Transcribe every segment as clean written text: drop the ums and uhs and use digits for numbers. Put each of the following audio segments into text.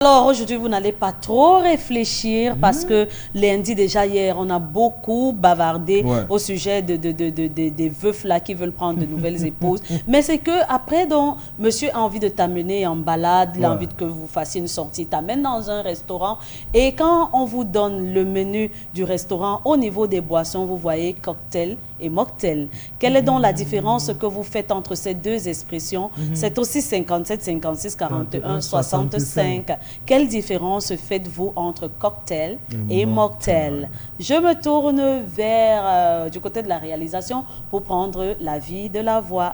Alors aujourd'hui, vous n'allez pas trop réfléchir parce que lundi déjà hier, on a beaucoup bavardé au sujet des veufs là qui veulent prendre de nouvelles épouses. Mais c'est que après, donc, monsieur a envie de t'amener en balade, il a envie que vous fassiez une sortie, t'amène dans un restaurant et quand on vous donne le menu du restaurant, au niveau des boissons, vous voyez cocktail et mocktail. Quelle est donc la différence que vous faites entre ces deux expressions? C'est aussi 57, 56, 41, 65. Quelle différence faites-vous entre cocktail et mocktail? Je me tourne vers du côté de la réalisation pour prendre l'avis de la voix.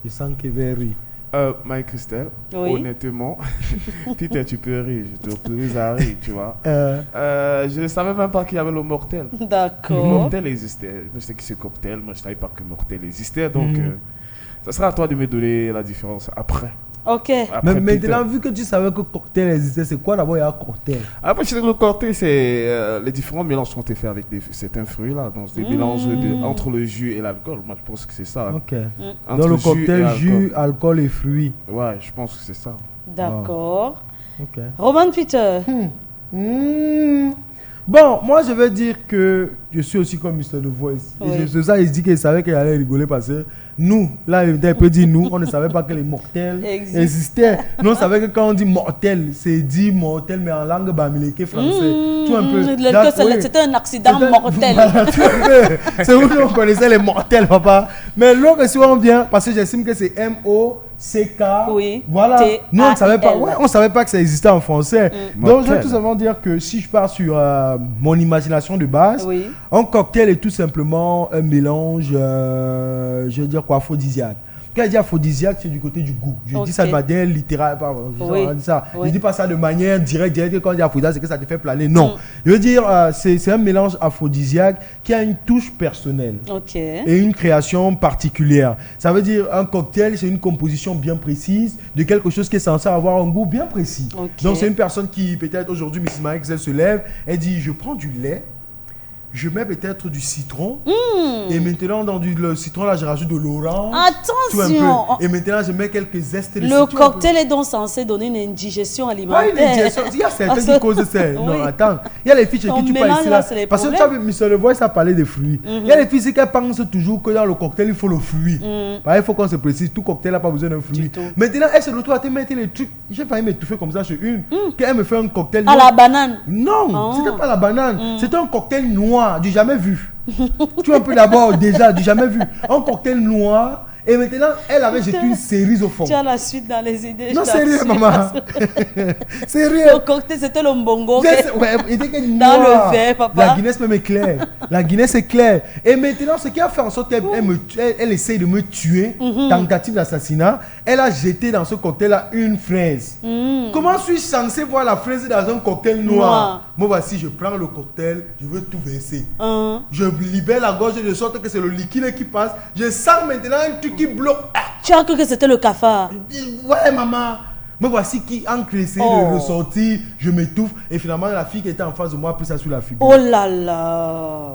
Je sens qu'il va rire. Marie-Christelle, honnêtement, Peter, tu peux rire, je t'autorise à rire, tu vois. Je ne savais même pas qu'il y avait le mocktail. D'accord. Le mocktail existait. Je sais que c'est cocktail, mais je ne savais pas que le mocktail existait. Donc, ça sera à toi de me donner la différence après. Ok. Mais maintenant, vu que tu savais que cocktail existait, c'est quoi d'abord il y a cocktail? Après, je sais que le cocktail, c'est les différents mélanges qui ont été faits avec certains fruits-là. Donc, des mélanges entre le jus et l'alcool. Moi, je pense que c'est ça. Ok. Dans le cocktail, jus, alcool et fruits. Ouais, je pense que c'est ça. D'accord. Ok. Roman Peter. Bon, moi je vais dire que je suis aussi comme Mr. The Voice. Et c'est ça, il dit qu'il savait qu'il allait rigoler parce que nous, là, il peut dire nous, on ne savait pas que les mocktails existaient. Nous, on savait que quand on dit mortel, c'est dit mortel, mais en langue bamileke français. Tout un peu. C'était un accident mortel. C'est où nous on connaissait les mortels, papa. Mais l'autre, si on vient, parce que j'estime que c'est M-O-C-K. Voilà. Nous, on ne savait pas. Ouais, on savait pas que ça existait en français. Donc, je vais tout simplement dire que si je pars sur mon imagination de base, un cocktail est tout simplement un mélange, je veux dire quoi, aphrodisiaque. Quand je dis aphrodisiaque, c'est du côté du goût. Je dis ça de manière littérale. Je dis pas ça de manière directe. Quand je dis aphrodisiaque, c'est que ça te fait planer. Non. Je veux dire, c'est un mélange aphrodisiaque qui a une touche personnelle et une création particulière. Ça veut dire, un cocktail, c'est une composition bien précise de quelque chose qui est censé avoir un goût bien précis. Donc, c'est une personne qui, peut-être aujourd'hui, Mrs. Marie-Christelle se lève, elle dit, je prends du lait, je mets peut-être du citron. Et maintenant, dans le citron, là, je rajoute de l'orange. Attention! Et maintenant, je mets quelques zestes de citron. Le cocktail est donc censé donner une indigestion alimentaire. Pas une indigestion. Il y a certaines qui causent ça. Non, attends. Il y a les filles chez qui tu parles ici. Là, parce que tu as vu, Mr. Le Voice a parlé des fruits. Il y a les filles qui pensent toujours que dans le cocktail, il faut le fruit. Il faut qu'on se précise. Tout cocktail n'a pas besoin d'un fruit. Maintenant, elle se retrouve à te mettre les trucs. J'ai failli m'étouffer comme ça chez une. Qu'elle me fait un cocktail. À la banane? Non, c'était pas la banane. C'était un cocktail noir, du jamais vu. Tu vois un peu d'abord déjà du jamais vu un cocktail noir et maintenant elle avait jeté une cerise au fond. Tu as la suite dans les idées. Non, sérieux maman. Sérieux. Le cocktail c'était le mbongo. Il était que noir. Dans le verre, papa. La Guinness même est claire. La Guinness est claire. Et maintenant ce qui a fait en sorte qu'elle essaye de me tuer, tentative d'assassinat, elle a jeté dans ce cocktail là une fraise. Comment suis-je censé voir la fraise dans un cocktail noir? Moi voici, je prends le cocktail, je veux tout verser. Je libère la gorge de sorte que c'est le liquide qui passe. Je sens maintenant un truc qui bloque. Tu as cru que c'était le cafard? Ouais maman. Me voici qui encaissé de ressortir, je m'étouffe et finalement la fille qui était en face de moi a pris ça sur la figure. Oh là là.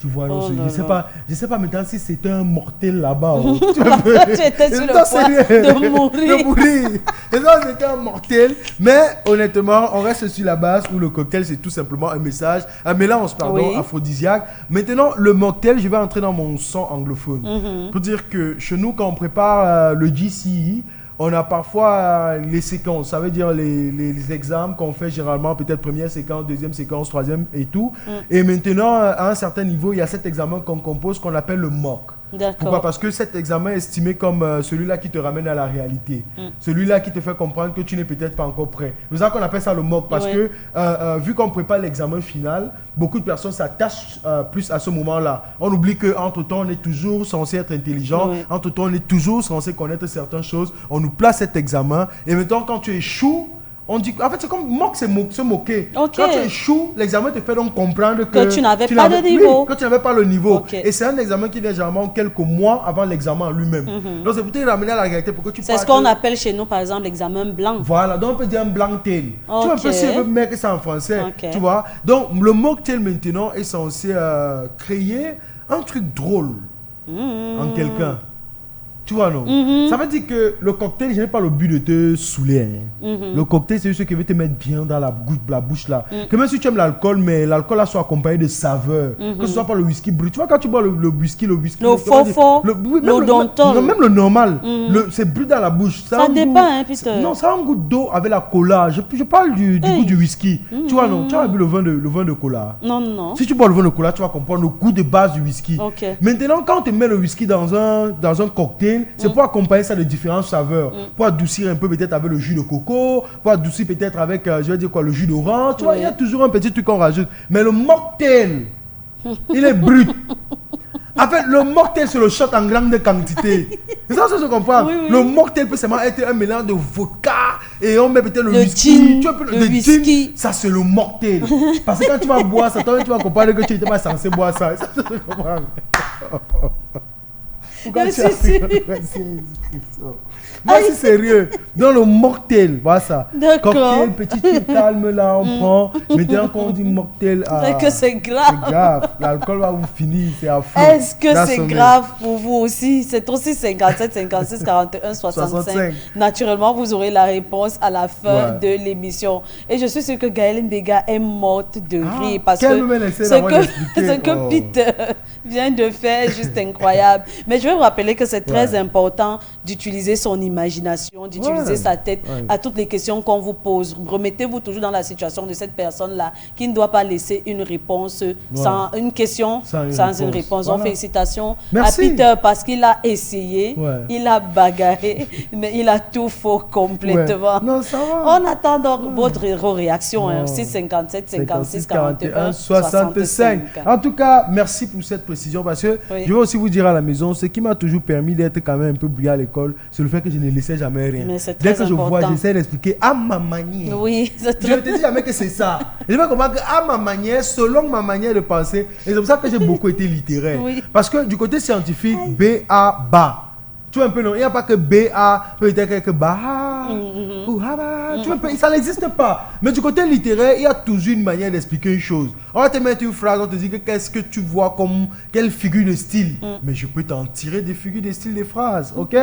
Tu vois, je sais pas maintenant si c'était un mortel là-bas. Tu étais sur le point de mourir. Et donc c'était un mortel. Mais honnêtement, on reste sur la base où le cocktail c'est tout simplement un message, un mélange aphrodisiaque. Maintenant, le mocktail, je vais entrer dans mon son anglophone. Pour dire que chez nous, quand on prépare le GCE, on a parfois les séquences, ça veut dire les examens qu'on fait généralement, peut-être première séquence, deuxième séquence, troisième et tout. Et maintenant, à un certain niveau, il y a cet examen qu'on compose qu'on appelle le mock. Pourquoi? Parce que cet examen est estimé comme celui-là qui te ramène à la réalité. Celui-là qui te fait comprendre que tu n'es peut-être pas encore prêt. C'est pour ça qu'on appelle ça le mock. Parce que vu qu'on prépare l'examen final, beaucoup de personnes s'attachent plus à ce moment-là. On oublie qu'entre-temps, on est toujours censé être intelligent. Entre-temps, on est toujours censé connaître certaines choses. On nous place cet examen. Et maintenant, quand tu échoues, on dit, en fait, c'est comme mock, c'est se moquer. Quand tu échoues, l'examen te fait donc comprendre que tu n'avais pas de niveau. Que tu n'avais pas le niveau. Et c'est un examen qui vient généralement quelques mois avant l'examen lui-même. Donc c'est pour te ramener à la réalité pour que tu c'est ce qu'on appelle chez nous, par exemple, l'examen blanc. Voilà, donc on peut dire un blanc-tail. Tu vois un peu si on veut mettre ça en français. Tu vois. Donc le mocktail maintenant est censé créer un truc drôle en quelqu'un. Tu vois, non? Ça veut dire que le cocktail, je n'ai pas le but de te saouler. Le cocktail, c'est juste ce qui veut te mettre bien dans la bouche là. Que même si tu aimes l'alcool, mais l'alcool là soit accompagné de saveurs. Que ce soit pas le whisky brut. Tu vois, quand tu bois le whisky. Le faux, le denton. Même le normal. C'est brut dans la bouche. Ça dépend, hein, Peter. Non, ça a un goût d'eau avec la cola. Je parle du goût du whisky. Tu vois, non? Tu as bu le vin de cola. Non. Si tu bois le vin de cola, tu vas comprendre le goût de base du whisky. Maintenant, quand tu mets le whisky dans un cocktail, c'est pour accompagner ça de différentes saveurs. Pour adoucir un peu peut-être avec le jus de coco, pour adoucir peut-être avec, je vais dire quoi, le jus d'orange. Tu vois, il y a toujours un petit truc qu'on rajoute. Mais le mocktail, il est brut. En fait, le mocktail, c'est le shot en grande quantité. C'est ça que je comprends. Oui. Le mocktail peut seulement être un mélange de vodka et on met peut-être le whisky. Le whisky. Gin, ça, c'est le mocktail. Parce que quand tu vas boire ça, toi, tu vas comprendre que tu n'étais pas censé boire ça. Ça, je comprends. Pourquoi tu as fait moi, c'est sérieux. Dans le mocktail, voilà ça. D'accord. Cocktail, petit truc calme là, on prend. Maintenant, quand on dit mocktail, que c'est grave. C'est grave. L'alcool va vous finir, c'est à fond. Est-ce que c'est grave pour vous aussi? C'est aussi 57, 56, 41, 65. Naturellement, vous aurez la réponse à la fin de l'émission. Et je suis sûre que Gaëlle Mbega est morte de rire parce que ce que Peter vient de faire est juste incroyable. Mais je vais vous rappeler que c'est très important d'utiliser son imagination, d'utiliser sa tête à toutes les questions qu'on vous pose. Remettez-vous toujours dans la situation de cette personne-là qui ne doit pas laisser une réponse sans une question, sans une réponse. Donc, félicitations à Peter parce qu'il a essayé, il a bagarré, mais il a tout faux complètement. Non, ça va. On attend donc votre réaction. 657 56 41 65. En tout cas, merci pour cette précision parce que je vais aussi vous dire à la maison, ce qui m'a toujours permis d'être quand même un peu brillant à l'école, c'est le fait que je ne laissais jamais rien. Dès que je vois, j'essaie d'expliquer à ma manière. Oui, je ne te dis jamais que c'est ça. Je vais comprendre qu'à ma manière, selon ma manière de penser, et c'est pour ça que j'ai beaucoup été littéraire. Parce que du côté scientifique, B-A, bas. Tu vois un peu, non, il n'y a pas que B-A, peut-être que bah, ou haba. Tu vois un peu, ça n'existe pas. Mais du côté littéraire, il y a toujours une manière d'expliquer une chose. On va te mettre une phrase, on te dit que qu'est-ce que tu vois comme quelle figure de style. Mais je peux t'en tirer des figures de style des phrases, ok?